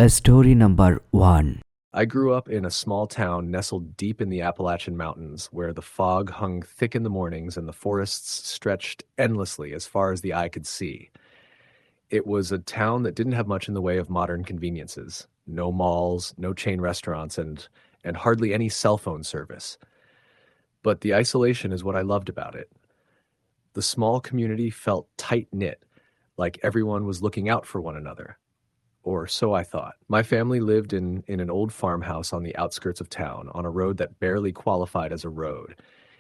Story number 1. I grew up in a small town nestled deep in the Appalachian Mountains, where the fog hung thick in the mornings and the forests stretched endlessly as far as the eye could see. It was a town that didn't have much in the way of modern conveniences. No malls, no chain restaurants, and hardly any cell phone service. But the isolation is what I loved about it. The small community felt tight-knit, like everyone was looking out for one another. Or so I thought. My family lived in an old farmhouse on the outskirts of town, on a road that barely qualified as a road.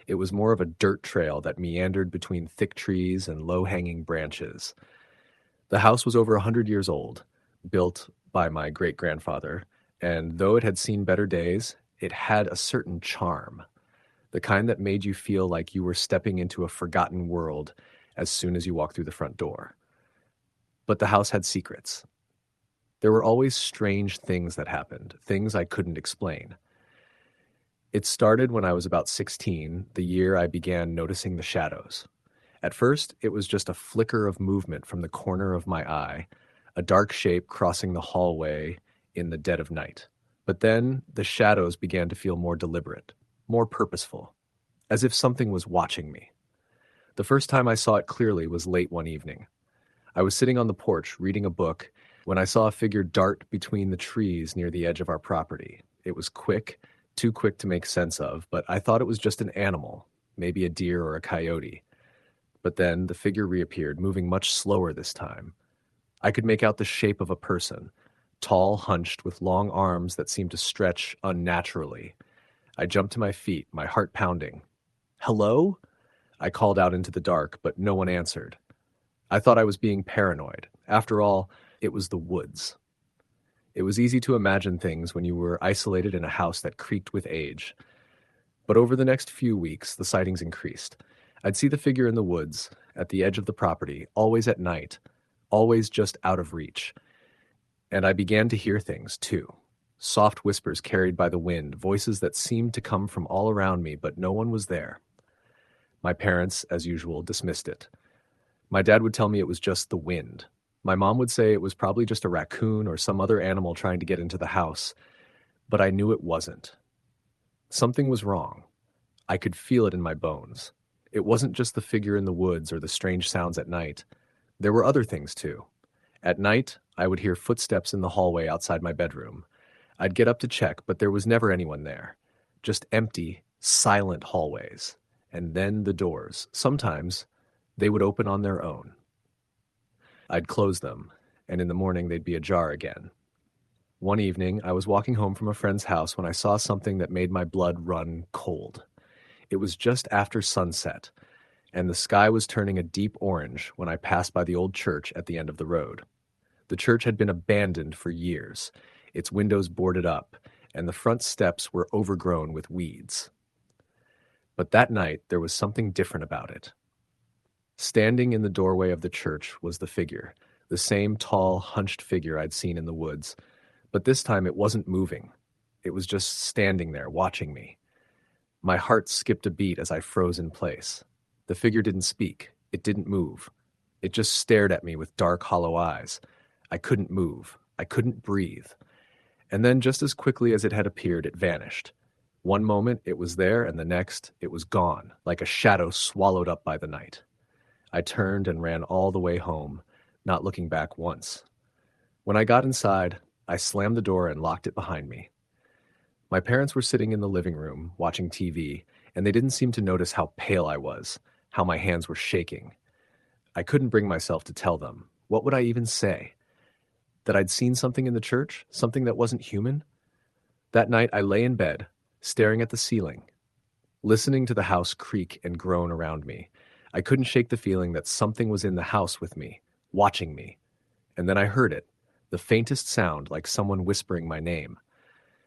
It was more of a dirt trail that meandered between thick trees and low-hanging branches. The house was over 100 years old, built by my great-grandfather, and though it had seen better days, it had a certain charm, the kind that made you feel like you were stepping into a forgotten world as soon as you walked through the front door. But the house had secrets. There were always strange things that happened, things I couldn't explain. It started when I was about 16, the year I began noticing the shadows. At first, it was just a flicker of movement from the corner of my eye, a dark shape crossing the hallway in the dead of night. But then the shadows began to feel more deliberate, more purposeful, as if something was watching me. The first time I saw it clearly was late one evening. I was sitting on the porch reading a book when I saw a figure dart between the trees near the edge of our property. It was quick, too quick to make sense of, but I thought it was just an animal, maybe a deer or a coyote. But then the figure reappeared, moving much slower this time. I could make out the shape of a person, tall, hunched, with long arms that seemed to stretch unnaturally. I jumped to my feet, my heart pounding. "Hello?" I called out into the dark, but no one answered. I thought I was being paranoid. After all, it was the woods. It was easy to imagine things when you were isolated in a house that creaked with age. But over the next few weeks, the sightings increased. I'd see the figure in the woods, at the edge of the property, always at night, always just out of reach. And I began to hear things, too. Soft whispers carried by the wind, voices that seemed to come from all around me, but no one was there. My parents, as usual, dismissed it. My dad would tell me it was just the wind. My mom would say it was probably just a raccoon or some other animal trying to get into the house, but I knew it wasn't. Something was wrong. I could feel it in my bones. It wasn't just the figure in the woods or the strange sounds at night. There were other things too. At night, I would hear footsteps in the hallway outside my bedroom. I'd get up to check, but there was never anyone there. Just empty, silent hallways. And then the doors. Sometimes they would open on their own. I'd close them, and in the morning they'd be ajar again. One evening, I was walking home from a friend's house when I saw something that made my blood run cold. It was just after sunset, and the sky was turning a deep orange when I passed by the old church at the end of the road. The church had been abandoned for years, its windows boarded up, and the front steps were overgrown with weeds. But that night, there was something different about it. Standing in the doorway of the church was the figure, the same tall, hunched figure I'd seen in the woods, but this time it wasn't moving. It was just standing there, watching me. My heart skipped a beat as I froze in place. The figure didn't speak. It didn't move. It just stared at me with dark, hollow eyes. I couldn't move. I couldn't breathe. And then, just as quickly as it had appeared, it vanished. One moment it was there, and the next it was gone, like a shadow swallowed up by the night. I turned and ran all the way home, not looking back once. When I got inside, I slammed the door and locked it behind me. My parents were sitting in the living room, watching TV, and they didn't seem to notice how pale I was, how my hands were shaking. I couldn't bring myself to tell them. What would I even say? That I'd seen something in the church? Something that wasn't human? That night I lay in bed, staring at the ceiling, listening to the house creak and groan around me. I couldn't shake the feeling that something was in the house with me, watching me. And then I heard it, the faintest sound like someone whispering my name.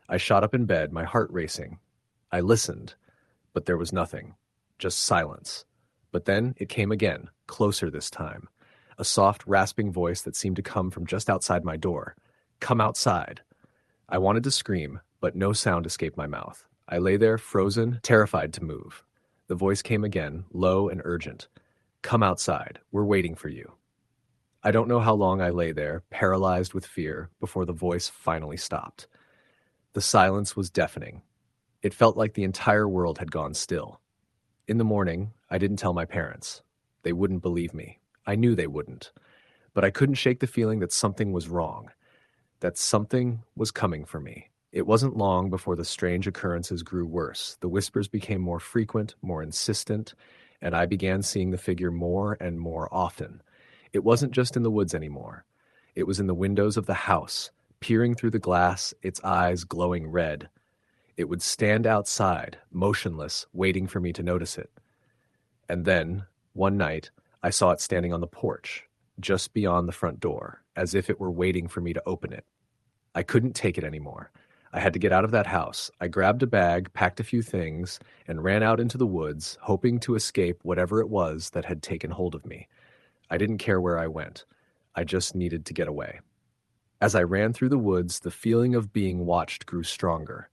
I shot up in bed, my heart racing. I listened, but there was nothing, just silence. But then it came again, closer this time. A soft, rasping voice that seemed to come from just outside my door. "Come outside." I wanted to scream, but no sound escaped my mouth. I lay there, frozen, terrified to move. The voice came again, low and urgent. "Come outside. We're waiting for you." I don't know how long I lay there, paralyzed with fear, before the voice finally stopped. The silence was deafening. It felt like the entire world had gone still. In the morning, I didn't tell my parents. They wouldn't believe me. I knew they wouldn't. But I couldn't shake the feeling that something was wrong, that something was coming for me. It wasn't long before the strange occurrences grew worse. The whispers became more frequent, more insistent, and I began seeing the figure more and more often. It wasn't just in the woods anymore. It was in the windows of the house, peering through the glass, its eyes glowing red. It would stand outside, motionless, waiting for me to notice it. And then, one night, I saw it standing on the porch, just beyond the front door, as if it were waiting for me to open it. I couldn't take it anymore. I had to get out of that house. I grabbed a bag, packed a few things, and ran out into the woods, hoping to escape whatever it was that had taken hold of me. I didn't care where I went. I just needed to get away. As I ran through the woods, the feeling of being watched grew stronger.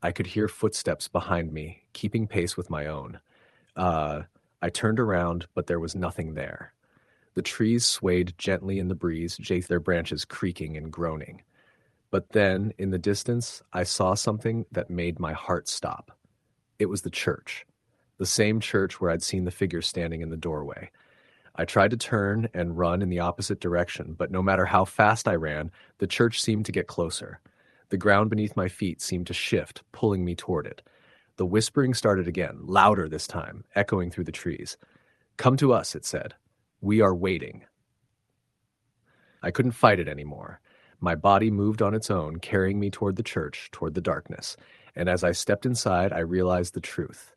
I could hear footsteps behind me, keeping pace with my own. I turned around, but there was nothing there. The trees swayed gently in the breeze, their branches creaking and groaning. But then, in the distance, I saw something that made my heart stop. It was the church, the same church where I'd seen the figure standing in the doorway. I tried to turn and run in the opposite direction, but no matter how fast I ran, the church seemed to get closer. The ground beneath my feet seemed to shift, pulling me toward it. The whispering started again, louder this time, echoing through the trees. "Come to us," it said. "We are waiting." I couldn't fight it anymore. My body moved on its own, carrying me toward the church, toward the darkness. And as I stepped inside, I realized the truth.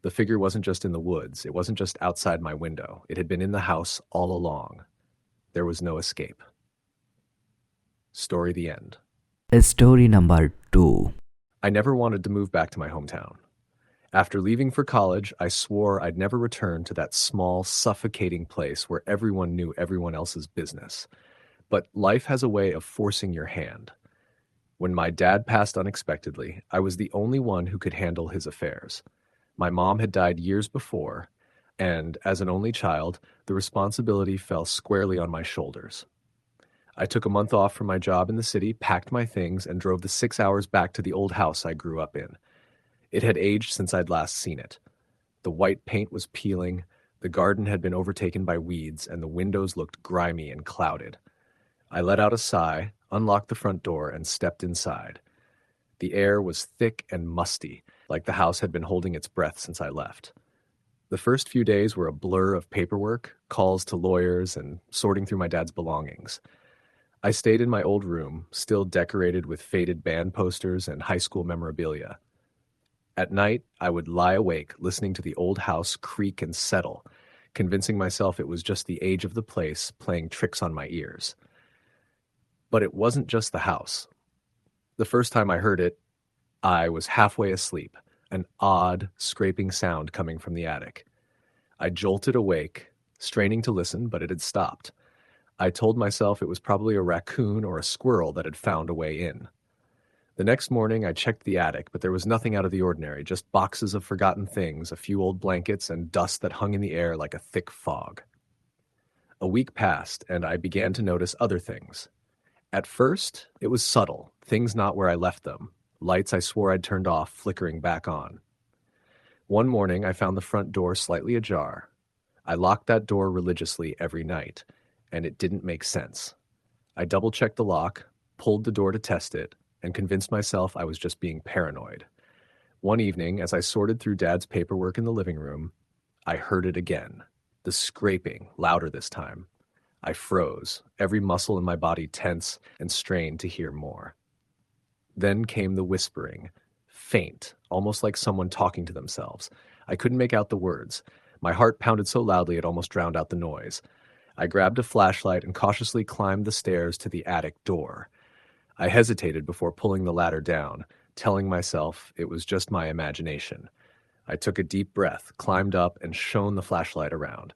The figure wasn't just in the woods. It wasn't just outside my window. It had been in the house all along. There was no escape. Story the end. Story number 2. I never wanted to move back to my hometown. After leaving for college, I swore I'd never return to that small, suffocating place where everyone knew everyone else's business. But life has a way of forcing your hand. When my dad passed unexpectedly, I was the only one who could handle his affairs. My mom had died years before, and as an only child, the responsibility fell squarely on my shoulders. I took a month off from my job in the city, packed my things, and drove the 6 hours back to the old house I grew up in. It had aged since I'd last seen it. The white paint was peeling, the garden had been overtaken by weeds, and the windows looked grimy and clouded. I let out a sigh, unlocked the front door, and stepped inside. The air was thick and musty, like the house had been holding its breath since I left. The first few days were a blur of paperwork, calls to lawyers, and sorting through my dad's belongings. I stayed in my old room, still decorated with faded band posters and high school memorabilia. At night, I would lie awake, listening to the old house creak and settle, convincing myself it was just the age of the place playing tricks on my ears. But it wasn't just the house. The first time I heard it, I was halfway asleep, an odd, scraping sound coming from the attic. I jolted awake, straining to listen, but it had stopped. I told myself it was probably a raccoon or a squirrel that had found a way in. The next morning, I checked the attic, but there was nothing out of the ordinary, just boxes of forgotten things, a few old blankets, and dust that hung in the air like a thick fog. A week passed, and I began to notice other things. At first, it was subtle, things not where I left them, lights I swore I'd turned off flickering back on. One morning, I found the front door slightly ajar. I locked that door religiously every night, and it didn't make sense. I double-checked the lock, pulled the door to test it, and convinced myself I was just being paranoid. One evening, as I sorted through Dad's paperwork in the living room, I heard it again, the scraping, louder this time. I froze, every muscle in my body tense and strained to hear more. Then came the whispering, faint, almost like someone talking to themselves. I couldn't make out the words. My heart pounded so loudly it almost drowned out the noise. I grabbed a flashlight and cautiously climbed the stairs to the attic door. I hesitated before pulling the ladder down, telling myself it was just my imagination. I took a deep breath, climbed up, and shone the flashlight around.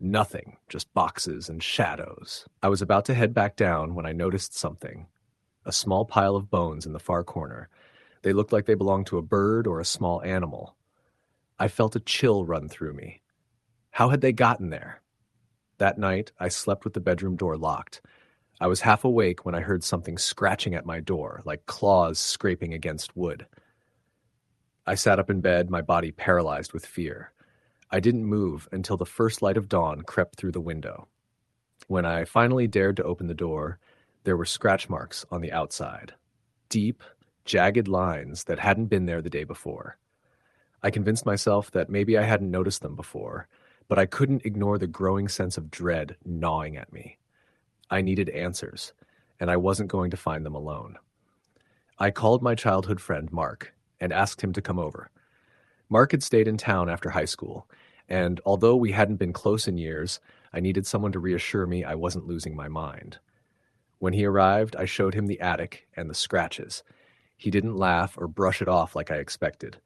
Nothing, just boxes and shadows. I was about to head back down when I noticed something. A small pile of bones in the far corner. They looked like they belonged to a bird or a small animal. I felt a chill run through me. How had they gotten there? That night, I slept with the bedroom door locked. I was half awake when I heard something scratching at my door, like claws scraping against wood. I sat up in bed, my body paralyzed with fear. I didn't move until the first light of dawn crept through the window. When I finally dared to open the door, there were scratch marks on the outside. Deep, jagged lines that hadn't been there the day before. I convinced myself that maybe I hadn't noticed them before, but I couldn't ignore the growing sense of dread gnawing at me. I needed answers, and I wasn't going to find them alone. I called my childhood friend, Mark, and asked him to come over. Mark had stayed in town after high school, and although we hadn't been close in years, I needed someone to reassure me I wasn't losing my mind. When he arrived, I showed him the attic and the scratches. He didn't laugh or brush it off like I expected.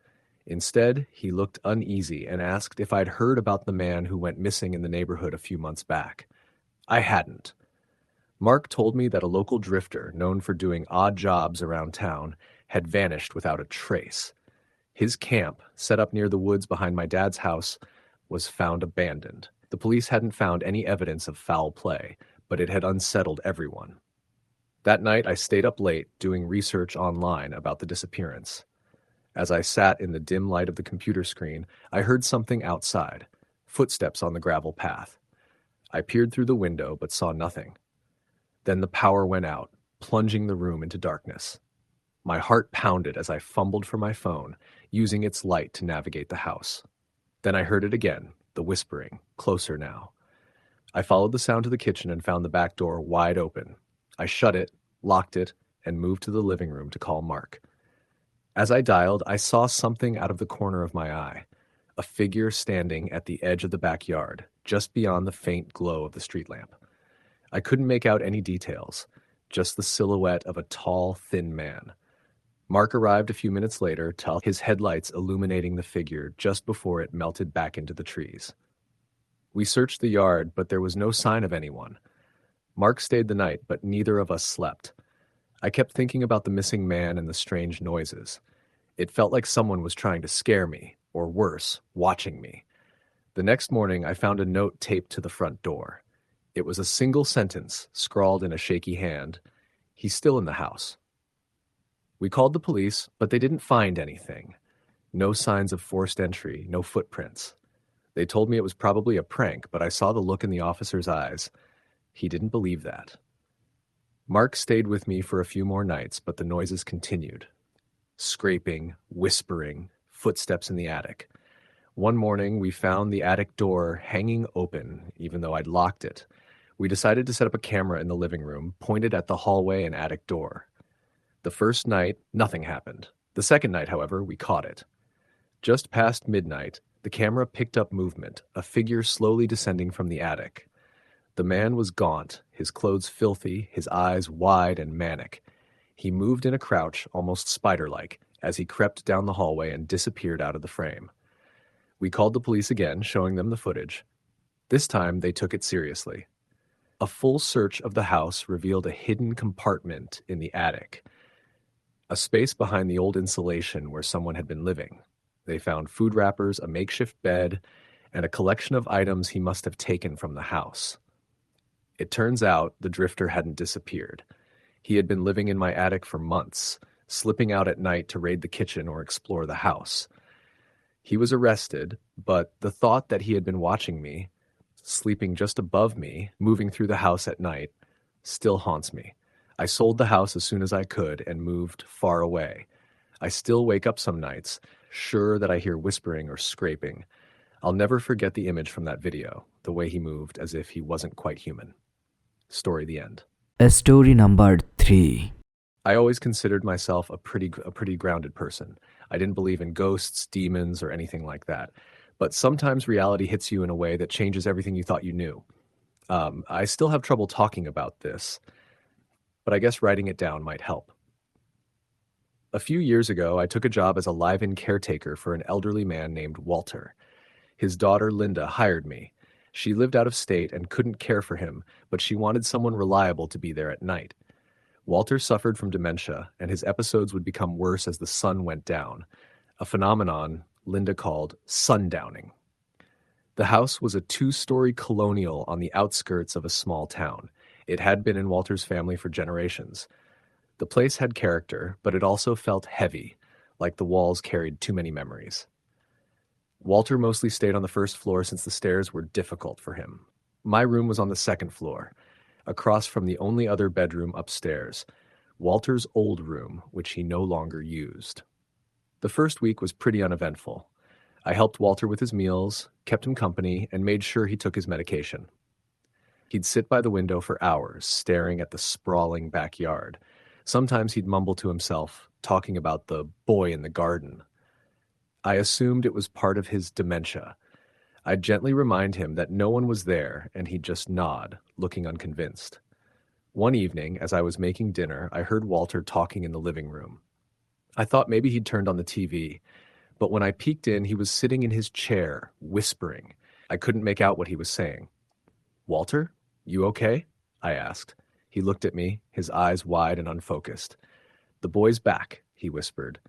Instead, he looked uneasy and asked if I'd heard about the man who went missing in the neighborhood a few months back. I hadn't. Mark told me that a local drifter, known for doing odd jobs around town, had vanished without a trace. His camp, set up near the woods behind my dad's house, was found abandoned. The police hadn't found any evidence of foul play, but it had unsettled everyone. That night, I stayed up late doing research online about the disappearance. As I sat in the dim light of the computer screen, I heard something outside, footsteps on the gravel path. I peered through the window but saw nothing. Then the power went out, plunging the room into darkness. My heart pounded as I fumbled for my phone, using its light to navigate the house. Then I heard it again, the whispering, closer now. I followed the sound to the kitchen and found the back door wide open. I shut it, locked it, and moved to the living room to call Mark. As I dialed, I saw something out of the corner of my eye, a figure standing at the edge of the backyard, just beyond the faint glow of the street lamp. I couldn't make out any details, just the silhouette of a tall, thin man. Mark arrived a few minutes later, his headlights illuminating the figure just before it melted back into the trees. We searched the yard, but there was no sign of anyone. Mark stayed the night, but neither of us slept. I kept thinking about the missing man and the strange noises. It felt like someone was trying to scare me, or worse, watching me. The next morning, I found a note taped to the front door. It was a single sentence, scrawled in a shaky hand. "He's still in the house." We called the police, but they didn't find anything. No signs of forced entry, no footprints. They told me it was probably a prank, but I saw the look in the officer's eyes. He didn't believe that. Mark stayed with me for a few more nights, but the noises continued. Scraping, whispering, footsteps in the attic. One morning, we found the attic door hanging open, even though I'd locked it. We decided to set up a camera in the living room, pointed at the hallway and attic door. The first night, nothing happened. The second night, however, we caught it. Just past midnight, the camera picked up movement, a figure slowly descending from the attic. The man was gaunt, his clothes filthy, his eyes wide and manic. He moved in a crouch, almost spider-like, as he crept down the hallway and disappeared out of the frame. We called the police again, showing them the footage. This time, they took it seriously. A full search of the house revealed a hidden compartment in the attic, a space behind the old insulation where someone had been living. They found food wrappers, a makeshift bed, and a collection of items he must have taken from the house. It turns out the drifter hadn't disappeared. He had been living in my attic for months, slipping out at night to raid the kitchen or explore the house. He was arrested, but the thought that he had been watching me, sleeping just above me, moving through the house at night, still haunts me. I sold the house as soon as I could and moved far away. I still wake up some nights, sure that I hear whispering or scraping. I'll never forget the image from that video, the way he moved as if he wasn't quite human. Story the end. Story number 3. I always considered myself a pretty grounded person. I didn't believe in ghosts, demons, or anything like that. But sometimes reality hits you in a way that changes everything you thought you knew. I still have trouble talking about this, but I guess writing it down might help. A few years ago, I took a job as a live-in caretaker for an elderly man named Walter. His daughter, Linda, hired me. She lived out of state and couldn't care for him, but she wanted someone reliable to be there at night. Walter suffered from dementia, and his episodes would become worse as the sun went down, a phenomenon Linda called sundowning. The house was a two-story colonial on the outskirts of a small town. It had been in Walter's family for generations. The place had character, but it also felt heavy, like the walls carried too many memories. Walter mostly stayed on the first floor since the stairs were difficult for him. My room was on the second floor, across from the only other bedroom upstairs, Walter's old room, which he no longer used. The first week was pretty uneventful. I helped Walter with his meals, kept him company, and made sure he took his medication. He'd sit by the window for hours, staring at the sprawling backyard. Sometimes he'd mumble to himself, talking about the boy in the garden. I assumed it was part of his dementia. I'd gently remind him that no one was there, and he'd just nod, looking unconvinced. One evening, as I was making dinner, I heard Walter talking in the living room. I thought maybe he'd turned on the TV, but when I peeked in, he was sitting in his chair, whispering. I couldn't make out what he was saying. "Walter, you okay?" I asked. He looked at me, his eyes wide and unfocused. "The boy's back," he whispered.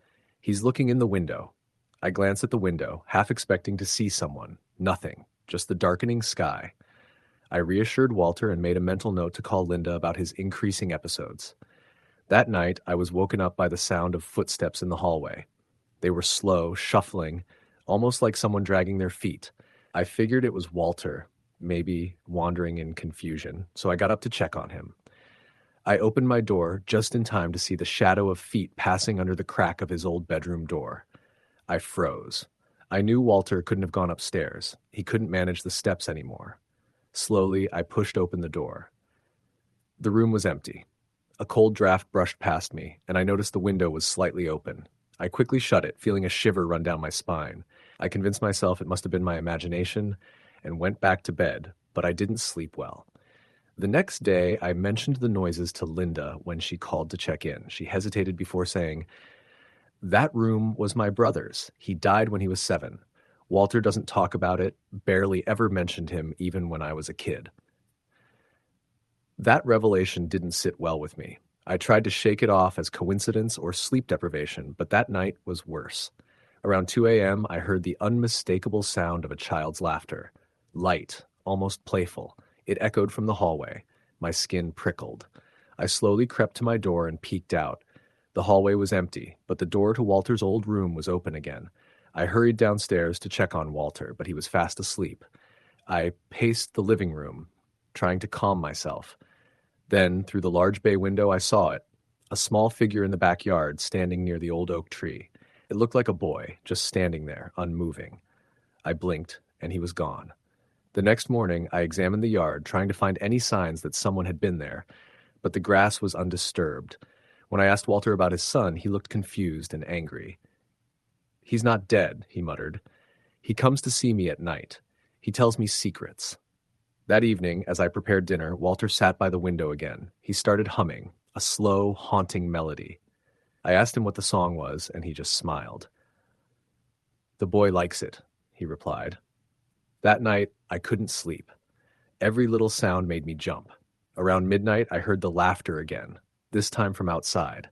"He's looking in the window." I glanced at the window, half expecting to see someone. Nothing, just the darkening sky. I reassured Walter and made a mental note to call Linda about his increasing episodes. That night, I was woken up by the sound of footsteps in the hallway. They were slow, shuffling, almost like someone dragging their feet. I figured it was Walter, maybe wandering in confusion, so I got up to check on him. I opened my door just in time to see the shadow of feet passing under the crack of his old bedroom door. I froze. I knew Walter couldn't have gone upstairs. He couldn't manage the steps anymore. Slowly, I pushed open the door. The room was empty. A cold draft brushed past me, and I noticed the window was slightly open. I quickly shut it, feeling a shiver run down my spine. I convinced myself it must have been my imagination and went back to bed, but I didn't sleep well. The next day, I mentioned the noises to Linda when she called to check in. She hesitated before saying, "That room was my brother's. He died when he was 7. Walter doesn't talk about it, barely ever mentioned him even when I was a kid." That revelation didn't sit well with me. I tried to shake it off as coincidence or sleep deprivation, but that night was worse. Around 2 a.m., I heard the unmistakable sound of a child's laughter. Light, almost playful. It echoed from the hallway. My skin prickled. I slowly crept to my door and peeked out. The hallway was empty, but the door to Walter's old room was open again. I hurried downstairs to check on Walter, but he was fast asleep. I paced the living room, trying to calm myself. Then, through the large bay window, I saw it. A small figure in the backyard, standing near the old oak tree. It looked like a boy, just standing there, unmoving. I blinked, and he was gone. The next morning, I examined the yard, trying to find any signs that someone had been there, but the grass was undisturbed. When I asked Walter about his son, he looked confused and angry. "He's not dead," he muttered. "He comes to see me at night. He tells me secrets." That evening, as I prepared dinner, Walter sat by the window again. He started humming, a slow, haunting melody. I asked him what the song was, and he just smiled. "The boy likes it," he replied. That night, I couldn't sleep. Every little sound made me jump. Around midnight, I heard the laughter again, this time from outside.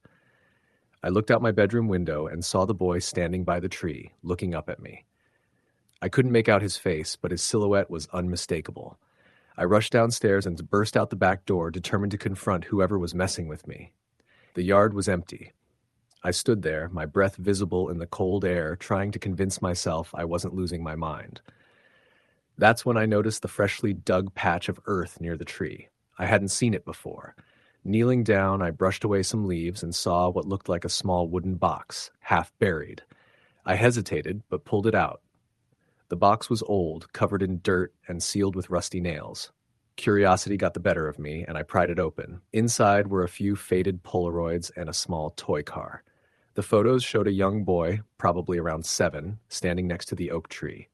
I looked out my bedroom window and saw the boy standing by the tree, looking up at me. I couldn't make out his face, but his silhouette was unmistakable. I rushed downstairs and burst out the back door, determined to confront whoever was messing with me. The yard was empty. I stood there, my breath visible in the cold air, trying to convince myself I wasn't losing my mind. That's when I noticed the freshly dug patch of earth near the tree. I hadn't seen it before. Kneeling down, I brushed away some leaves and saw what looked like a small wooden box, half buried. I hesitated, but pulled it out. The box was old, covered in dirt, and sealed with rusty nails. Curiosity got the better of me, and I pried it open. Inside were a few faded Polaroids and a small toy car. The photos showed a young boy, probably around 7, standing next to the oak tree.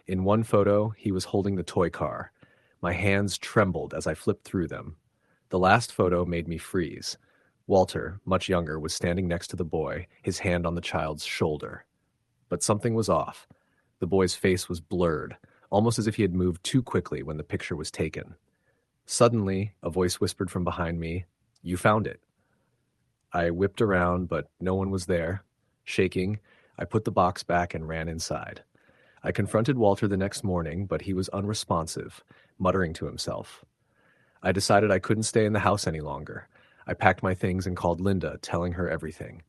In one photo, he was holding the toy car. My hands trembled as I flipped through them. The last photo made me freeze. Walter, much younger, was standing next to the boy, his hand on the child's shoulder. But something was off. The boy's face was blurred, almost as if he had moved too quickly when the picture was taken. Suddenly, a voice whispered from behind me, "You found it." I whipped around, but no one was there. Shaking, I put the box back and ran inside. I confronted Walter the next morning, but he was unresponsive, muttering to himself. I decided I couldn't stay in the house any longer. I packed my things and called Linda, telling her everything.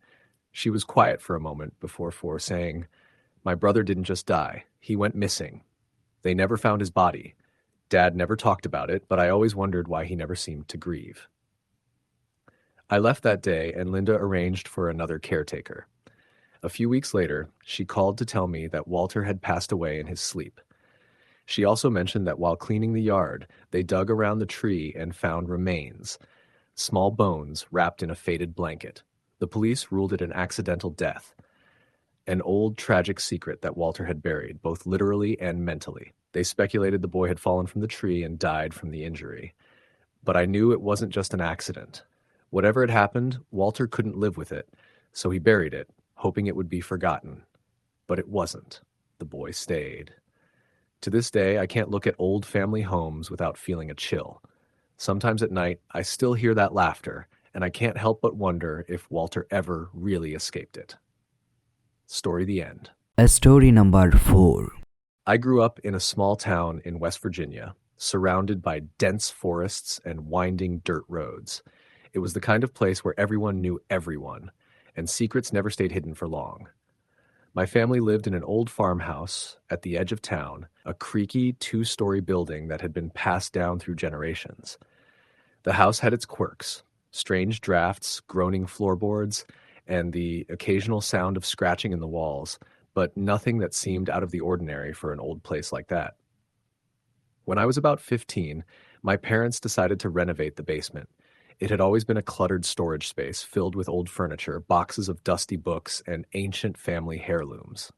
She was quiet for a moment before saying, "My brother didn't just die. He went missing. They never found his body. Dad never talked about it, but I always wondered why he never seemed to grieve." I left that day, and Linda arranged for another caretaker. A few weeks later, she called to tell me that Walter had passed away in his sleep. She also mentioned that while cleaning the yard, they dug around the tree and found remains, small bones wrapped in a faded blanket. The police ruled it an accidental death, an old tragic secret that Walter had buried, both literally and mentally. They speculated the boy had fallen from the tree and died from the injury. But I knew it wasn't just an accident. Whatever had happened, Walter couldn't live with it, so he buried it, hoping it would be forgotten. But it wasn't. The boy stayed. To this day, I can't look at old family homes without feeling a chill. Sometimes at night, I still hear that laughter, and I can't help but wonder if Walter ever really escaped it. Story the end. Story number 4. I grew up in a small town in West Virginia, surrounded by dense forests and winding dirt roads. It was the kind of place where everyone knew everyone, and secrets never stayed hidden for long. My family lived in an old farmhouse at the edge of town, a creaky 2-story building that had been passed down through generations. The house had its quirks, strange drafts, groaning floorboards, and the occasional sound of scratching in the walls, but nothing that seemed out of the ordinary for an old place like that. When I was about 15, my parents decided to renovate the basement. It had always been a cluttered storage space filled with old furniture, boxes of dusty books, and ancient family heirlooms.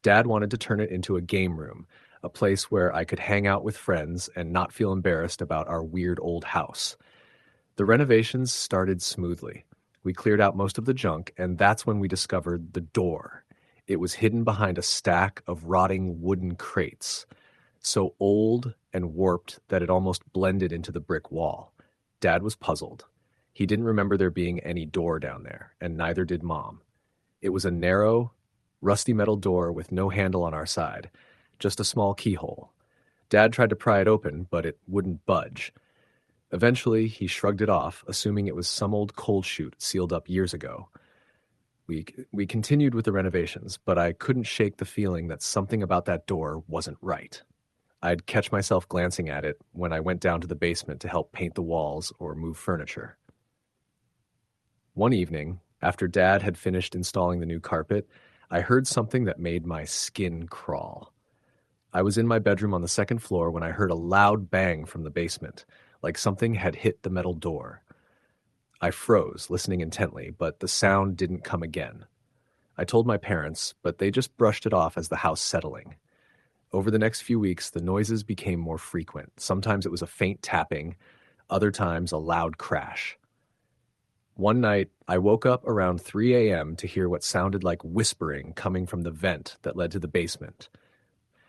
Dad wanted to turn it into a game room, a place where I could hang out with friends and not feel embarrassed about our weird old house. The renovations started smoothly. We cleared out most of the junk, and that's when we discovered the door. It was hidden behind a stack of rotting wooden crates, so old and warped that it almost blended into the brick wall. Dad was puzzled. He didn't remember there being any door down there, and neither did Mom. It was a narrow, rusty metal door with no handle on our side, just a small keyhole. Dad tried to pry it open, but it wouldn't budge. Eventually, he shrugged it off, assuming it was some old coal chute sealed up years ago. We continued with the renovations, but I couldn't shake the feeling that something about that door wasn't right. I'd catch myself glancing at it when I went down to the basement to help paint the walls or move furniture. One evening, after Dad had finished installing the new carpet, I heard something that made my skin crawl. I was in my bedroom on the second floor when I heard a loud bang from the basement, like something had hit the metal door. I froze, listening intently, but the sound didn't come again. I told my parents, but they just brushed it off as the house settling. Over the next few weeks, the noises became more frequent. Sometimes it was a faint tapping, other times a loud crash. One night, I woke up around 3 a.m. to hear what sounded like whispering coming from the vent that led to the basement.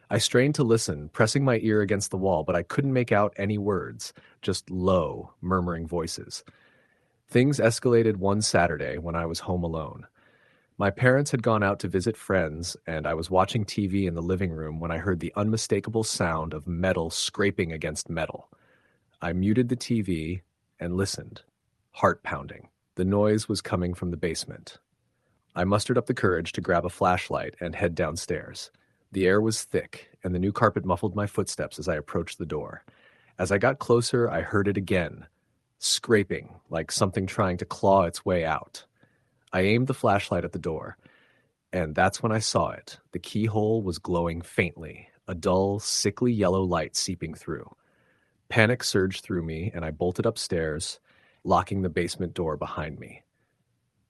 I strained to listen, pressing my ear against the wall, but I couldn't make out any words, just low, murmuring voices. Things escalated one Saturday when I was home alone. My parents had gone out to visit friends, and I was watching TV in the living room when I heard the unmistakable sound of metal scraping against metal. I muted the TV and listened, heart pounding. The noise was coming from the basement. I mustered up the courage to grab a flashlight and head downstairs. The air was thick, and the new carpet muffled my footsteps as I approached the door. As I got closer, I heard it again, scraping like something trying to claw its way out. I aimed the flashlight at the door, and that's when I saw it. The keyhole was glowing faintly, a dull, sickly yellow light seeping through. Panic surged through me, and I bolted upstairs, locking the basement door behind me.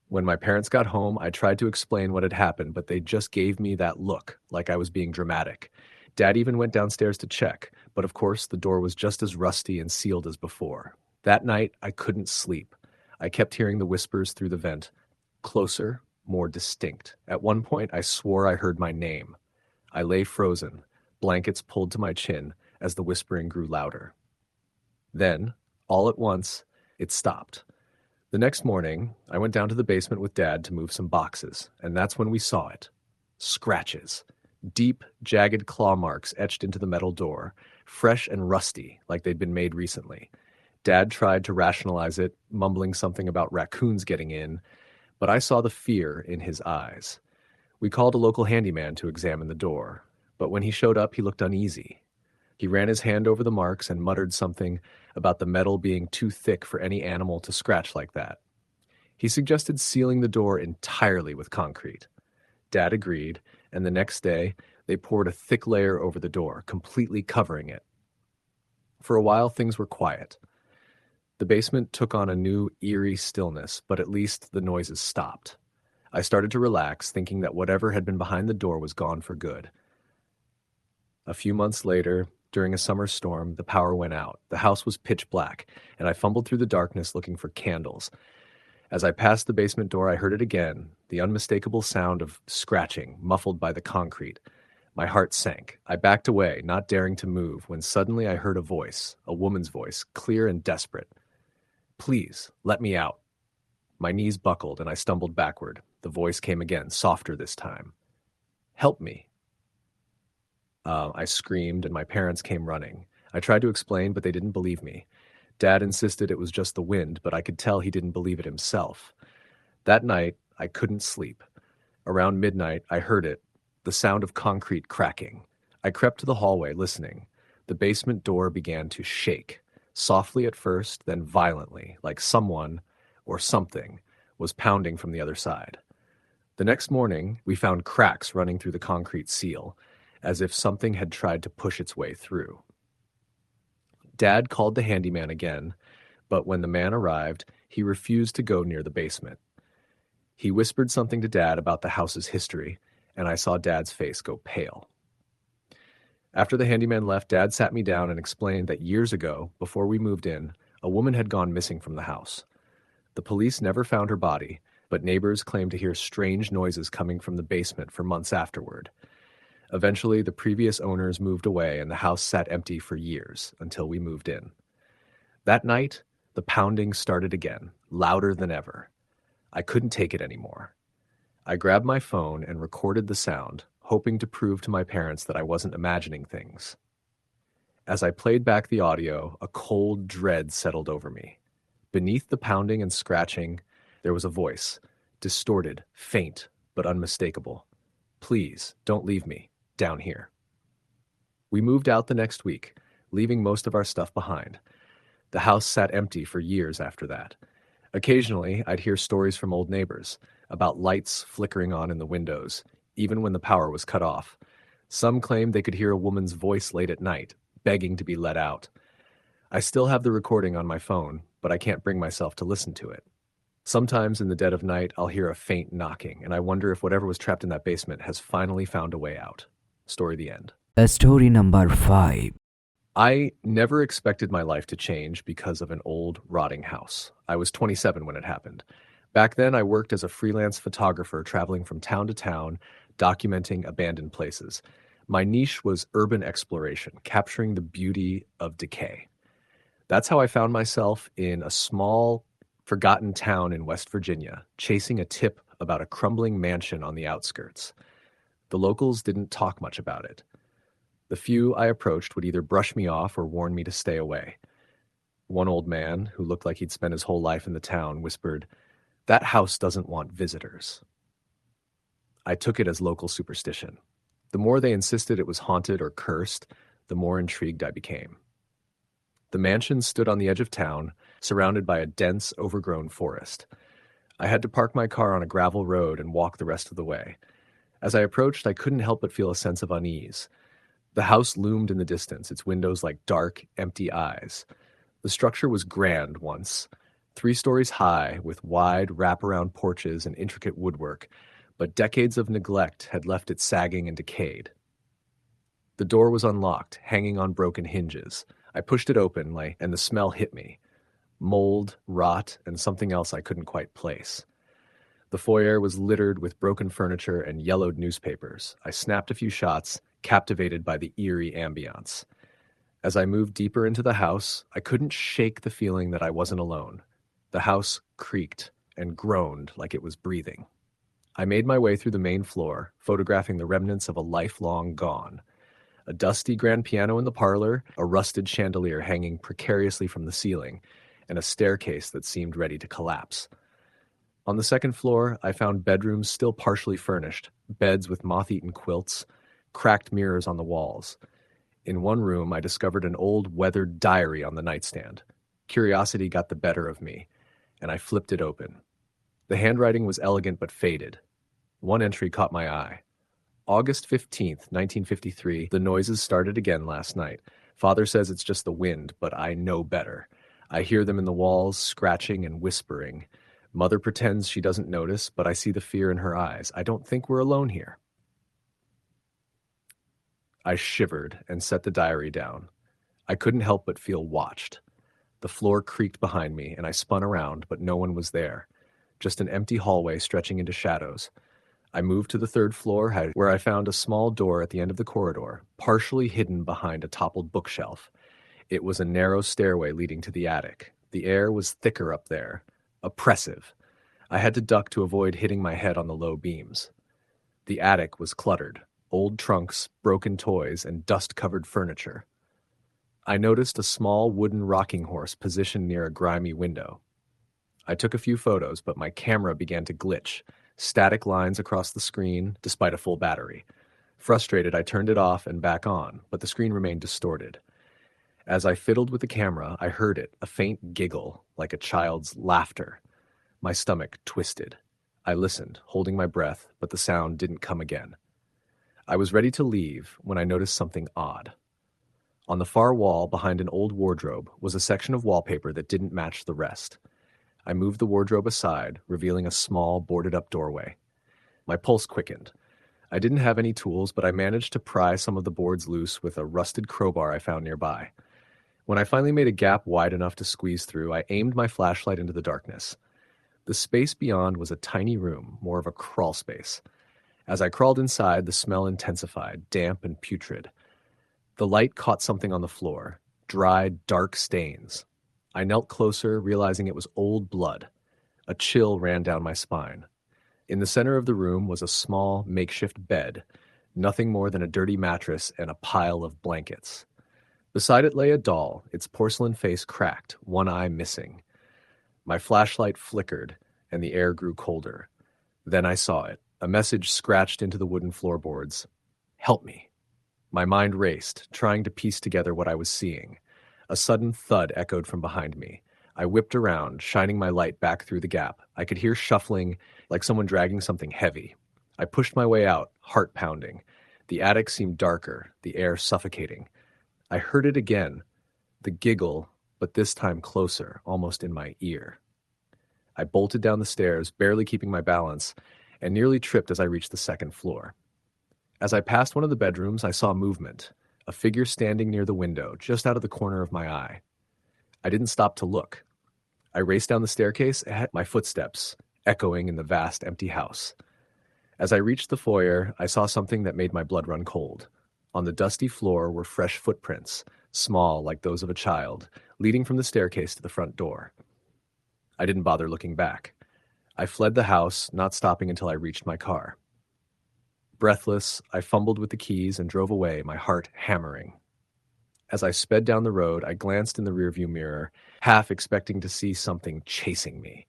When my parents got home, I tried to explain what had happened, but they just gave me that look, like I was being dramatic. Dad even went downstairs to check, but of course the door was just as rusty and sealed as before. That night, I couldn't sleep. I kept hearing the whispers through the vent, closer, more distinct. At one point, I swore I heard my name. I lay frozen, blankets pulled to my chin as the whispering grew louder. Then, all at once, it stopped. The next morning, I went down to the basement with Dad to move some boxes, and that's when we saw it. Scratches. Deep, jagged claw marks etched into the metal door, fresh and rusty, like they'd been made recently. Dad tried to rationalize it, mumbling something about raccoons getting in, but I saw the fear in his eyes. We called a local handyman to examine the door, but when he showed up, he looked uneasy. He ran his hand over the marks and muttered something about the metal being too thick for any animal to scratch like that. He suggested sealing the door entirely with concrete. Dad agreed, and the next day, they poured a thick layer over the door, completely covering it. For a while, things were quiet. The basement took on a new, eerie stillness, but at least the noises stopped. I started to relax, thinking that whatever had been behind the door was gone for good. A few months later, during a summer storm, the power went out. The house was pitch black, and I fumbled through the darkness looking for candles. As I passed the basement door, I heard it again, the unmistakable sound of scratching, muffled by the concrete. My heart sank. I backed away, not daring to move, when suddenly I heard a voice, a woman's voice, clear and desperate. "Please, let me out." My knees buckled, and I stumbled backward. The voice came again, softer this time. "Help me." I screamed, and my parents came running. I tried to explain, but they didn't believe me. Dad insisted it was just the wind, but I could tell he didn't believe it himself. That night, I couldn't sleep. Around midnight, I heard it, the sound of concrete cracking. I crept to the hallway, listening. The basement door began to shake, softly at first, then violently, like someone, or something, was pounding from the other side. The next morning, we found cracks running through the concrete seal, as if something had tried to push its way through. Dad called the handyman again, but when the man arrived, he refused to go near the basement. He whispered something to Dad about the house's history, and I saw Dad's face go pale. After the handyman left, Dad sat me down and explained that years ago, before we moved in, a woman had gone missing from the house. The police never found her body, but neighbors claimed to hear strange noises coming from the basement for months afterward. Eventually, the previous owners moved away and the house sat empty for years until we moved in. That night, the pounding started again, louder than ever. I couldn't take it anymore. I grabbed my phone and recorded the sound, hoping to prove to my parents that I wasn't imagining things. As I played back the audio, a cold dread settled over me. Beneath the pounding and scratching, there was a voice, distorted, faint, but unmistakable. "Please, don't leave me. Down here." We moved out the next week, leaving most of our stuff behind. The house sat empty for years after that. Occasionally, I'd hear stories from old neighbors about lights flickering on in the windows, even when the power was cut off. Some claimed they could hear a woman's voice late at night, begging to be let out. I still have the recording on my phone, but I can't bring myself to listen to it. Sometimes in the dead of night, I'll hear a faint knocking, and I wonder if whatever was trapped in that basement has finally found a way out. Story the end. Story number 5. I never expected my life to change because of an old, rotting house. I was 27 when it happened. Back then, I worked as a freelance photographer traveling from town to town, documenting abandoned places. My niche was urban exploration, capturing the beauty of decay. That's how I found myself in a small, forgotten town in West Virginia, chasing a tip about a crumbling mansion on the outskirts. The locals didn't talk much about it. The few I approached would either brush me off or warn me to stay away. One old man, who looked like he'd spent his whole life in the town, whispered, "That house doesn't want visitors." I took it as local superstition. The more they insisted it was haunted or cursed, the more intrigued I became. The mansion stood on the edge of town, surrounded by a dense, overgrown forest. I had to park my car on a gravel road and walk the rest of the way. As I approached, I couldn't help but feel a sense of unease. The house loomed in the distance, its windows like dark, empty eyes. The structure was grand once, 3 stories high, with wide, wraparound porches and intricate woodwork, but decades of neglect had left it sagging and decayed. The door was unlocked, hanging on broken hinges. I pushed it open, and the smell hit me. Mold, rot, and something else I couldn't quite place. The foyer was littered with broken furniture and yellowed newspapers. I snapped a few shots, captivated by the eerie ambiance. As I moved deeper into the house, I couldn't shake the feeling that I wasn't alone. The house creaked and groaned like it was breathing. I made my way through the main floor, photographing the remnants of a life long gone. A dusty grand piano in the parlor, a rusted chandelier hanging precariously from the ceiling, and a staircase that seemed ready to collapse. On the second floor, I found bedrooms still partially furnished, beds with moth-eaten quilts, cracked mirrors on the walls. In one room, I discovered an old weathered diary on the nightstand. Curiosity got the better of me, and I flipped it open. The handwriting was elegant but faded. One entry caught my eye. August 15th, 1953, the noises started again last night. Father says it's just the wind, but I know better. I hear them in the walls, scratching and whispering. Mother pretends she doesn't notice, but I see the fear in her eyes. I don't think we're alone here. I shivered and set the diary down. I couldn't help but feel watched. The floor creaked behind me, and I spun around, but no one was there. Just an empty hallway stretching into shadows. I moved to the third floor, where I found a small door at the end of the corridor, partially hidden behind a toppled bookshelf. It was a narrow stairway leading to the attic. The air was thicker up there. Oppressive. I had to duck to avoid hitting my head on the low beams. The attic was cluttered. Old trunks, broken toys, and dust-covered furniture. I noticed a small wooden rocking horse positioned near a grimy window. I took a few photos, but my camera began to glitch. Static lines across the screen, despite a full battery. Frustrated, I turned it off and back on, but the screen remained distorted. As I fiddled with the camera, I heard it, a faint giggle, like a child's laughter. My stomach twisted. I listened, holding my breath, but the sound didn't come again. I was ready to leave when I noticed something odd. On the far wall, behind an old wardrobe, was a section of wallpaper that didn't match the rest. I moved the wardrobe aside, revealing a small, boarded-up doorway. My pulse quickened. I didn't have any tools, but I managed to pry some of the boards loose with a rusted crowbar I found nearby. When I finally made a gap wide enough to squeeze through, I aimed my flashlight into the darkness. The space beyond was a tiny room, more of a crawl space. As I crawled inside, the smell intensified, damp and putrid. The light caught something on the floor, dried, dark stains. I knelt closer, realizing it was old blood. A chill ran down my spine. In the center of the room was a small, makeshift bed, nothing more than a dirty mattress and a pile of blankets. Beside it lay a doll, its porcelain face cracked, one eye missing. My flashlight flickered, and the air grew colder. Then I saw it, a message scratched into the wooden floorboards. "Help me." My mind raced, trying to piece together what I was seeing. A sudden thud echoed from behind me. I whipped around, shining my light back through the gap. I could hear shuffling, like someone dragging something heavy. I pushed my way out, heart pounding. The attic seemed darker, the air suffocating. I heard it again, the giggle, but this time closer, almost in my ear. I bolted down the stairs, barely keeping my balance, and nearly tripped as I reached the second floor. As I passed one of the bedrooms, I saw movement, a figure standing near the window, just out of the corner of my eye. I didn't stop to look. I raced down the staircase, my footsteps echoing in the vast, empty house. As I reached the foyer, I saw something that made my blood run cold. On the dusty floor were fresh footprints, small like those of a child, leading from the staircase to the front door. I didn't bother looking back. I fled the house, not stopping until I reached my car. Breathless, I fumbled with the keys and drove away, my heart hammering. As I sped down the road, I glanced in the rearview mirror, half expecting to see something chasing me.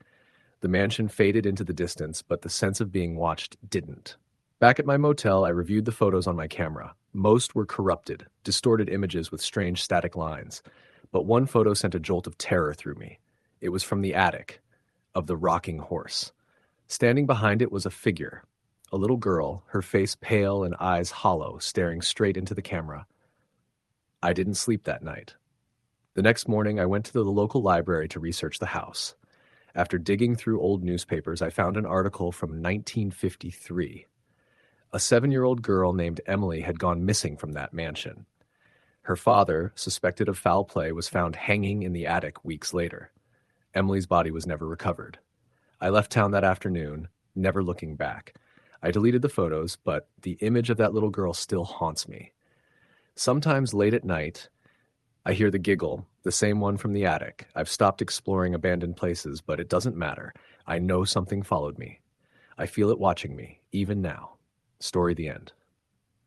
The mansion faded into the distance, but the sense of being watched didn't. Back at my motel, I reviewed the photos on my camera. Most were corrupted, distorted images with strange static lines. But one photo sent a jolt of terror through me. It was from the attic, of the rocking horse. Standing behind it was a figure, a little girl, her face pale and eyes hollow, staring straight into the camera. I didn't sleep that night. The next morning, I went to the local library to research the house. After digging through old newspapers, I found an article from 1953. A 7-year-old girl named Emily had gone missing from that mansion. Her father, suspected of foul play, was found hanging in the attic weeks later. Emily's body was never recovered. I left town that afternoon, never looking back. I deleted the photos, but the image of that little girl still haunts me. Sometimes late at night, I hear the giggle, the same one from the attic. I've stopped exploring abandoned places, but it doesn't matter. I know something followed me. I feel it watching me, even now. Story the end.